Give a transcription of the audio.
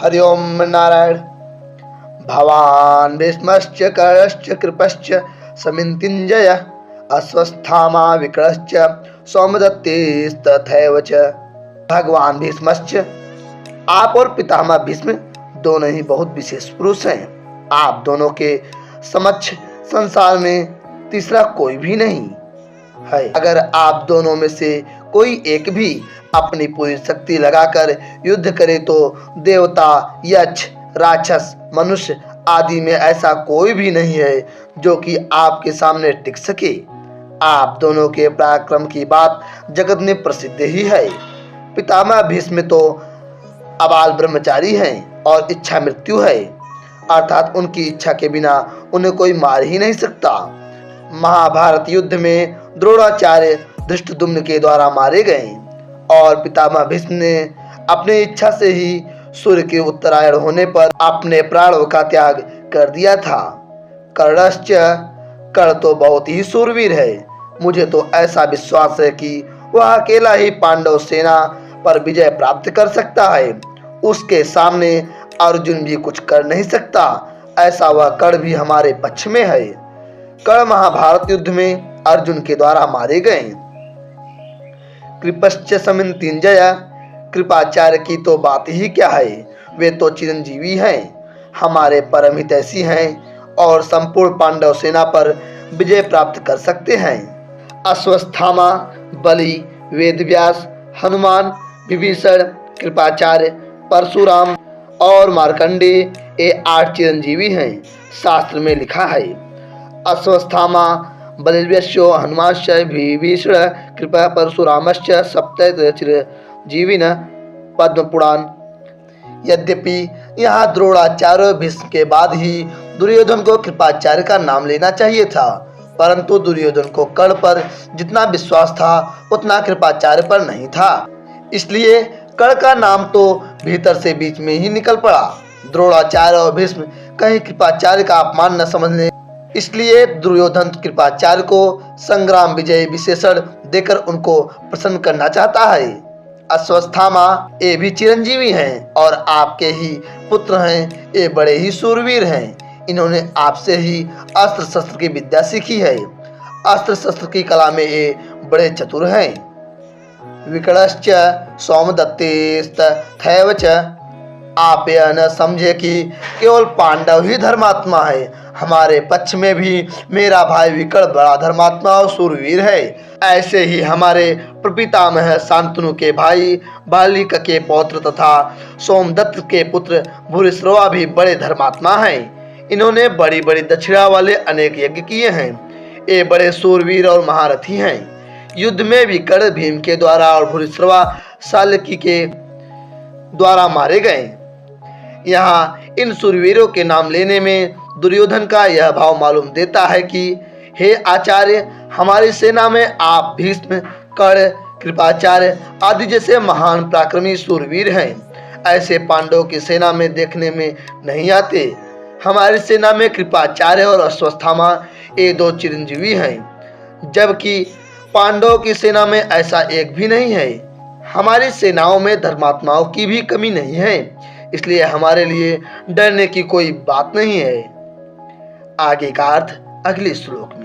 हरि ओम नारायण। भवान् भीष्मश्च कर्णश्च कृपश्च समितिञ्जय अश्वस्थामा विकटश्च सौमदत्तेस्तथैव च। भगवान भीष्मश्च, आप और पितामह भीष्म दोनों ही बहुत विशेष पुरुष हैं। आप दोनों के समक्ष संसार में तीसरा कोई भी नहीं है। अगर आप दोनों में से कोई एक भी अपनी पूरी शक्ति लगाकर युद्ध करे तो देवता, यक्ष, राक्षस, मनुष्य आदि में ऐसा कोई भी नहीं है जो कि आपके सामने टिक सके। आप दोनों के पराक्रम की बात जगत में प्रसिद्ध ही है। पितामह भीष्म तो अबाल ब्रह्मचारी हैं और इच्छा मृत्यु है, अर्थात उनकी इच्छा के बिना उन्हें कोई मार ही नहीं सकता। महाभारत युद्ध में द्रोणाचार्य धृष्टद्युम्न के द्वारा मारे गए और पितामह भीष्म ने अपनी इच्छा से ही सूर्य के उत्तरायण होने पर अपने प्राणों का त्याग कर दिया था। कर्णश्च, कर्ण तो बहुत ही शूरवीर है। मुझे तो ऐसा विश्वास है कि वह अकेला ही पांडव सेना पर विजय प्राप्त कर सकता है। उसके सामने अर्जुन भी कुछ कर नहीं सकता। ऐसा वह कर्ण भी हमारे पक्ष में है। कर्ण महाभारत युद्ध में अर्जुन के द्वारा मारे गए। कृपश्च समितिञ्जय, कृपाचार्य की तो बात ही क्या है। वे तो चिरंजीवी हैं, हमारे परम हितैषी हैं और संपूर्ण पांडव सेना पर विजय प्राप्त कर सकते हैं। अश्वस्थामा, बलि, वेदव्यास, हनुमान, विभीषण, कृपाचार्य, परशुराम और मार्कंडेय ये 8 चिरंजीवी हैं। शास्त्र में लिखा है, अश्वस्थामा बलिव्यस्यो हनुमाश्च विभीषण कृपा परशुरामश्च सप्त चिरंजीविन पद्म पुराण। यद्यपि यहाँ द्रोणाचार्य भीष्म के बाद ही दुर्योधन को कृपाचार्य का नाम लेना चाहिए था, परंतु दुर्योधन को कर्ण पर जितना विश्वास था उतना कृपाचार्य पर नहीं था। इसलिए कर्ण का नाम तो भीतर से बीच में ही निकल पड़ा। द्रोणाचार्य और भीष्म कहीं कृपाचार्य का अपमान न समझ लें, इसलिए दुर्योधन कृपाचार्य को संग्राम विजय विशेषण देकर उनको प्रसन्न करना चाहता है। अश्वस्थामा ये भी चिरंजीवी हैं और आपके ही पुत्र हैं। ये बड़े ही शूरवीर हैं। इन्होंने आपसे ही अस्त्र शस्त्र की विद्या सीखी है। अस्त्र शस्त्र की कला में ये बड़े चतुर हैं। विकटश्च सौमदत्तेस्तथैव च, आप यह न समझे कि केवल पांडव ही धर्मात्मा है। हमारे पक्ष में भी मेरा भाई विकट बड़ा धर्मात्मा और शूरवीर है। ऐसे ही हमारे प्रपितामह शांतनु के भाई बालिक के पौत्र तथा सोमदत्त के पुत्र भूरिश्रवा भी बड़े धर्मात्मा हैं। इन्होंने बड़ी बड़ी दक्षिणा वाले अनेक यज्ञ किए हैं। ये बड़े शूरवीर और महारथी हैं। युद्ध में भी कर्ण भीम के द्वारा और भूरिश्रवा साल्यकी के द्वारा मारे गए। यहाँ इन शूरवीरों के नाम लेने में दुर्योधन का यह भाव मालूम देता है कि हे आचार्य, हमारी सेना में आप भीष्म, कर्ण, कृपाचार्य आदि जैसे महान पराक्रमी शूरवीर हैं। ऐसे पांडवों की सेना में देखने में नहीं आते। हमारी सेना में कृपाचार्य और अश्वस्थामा ये 2 चिरंजीवी हैं, जबकि पांडवों की सेना में ऐसा एक भी नहीं है। हमारी सेनाओं में धर्मात्माओं की भी कमी नहीं है, इसलिए हमारे लिए डरने की कोई बात नहीं है। आगे का अर्थ अगले श्लोक में।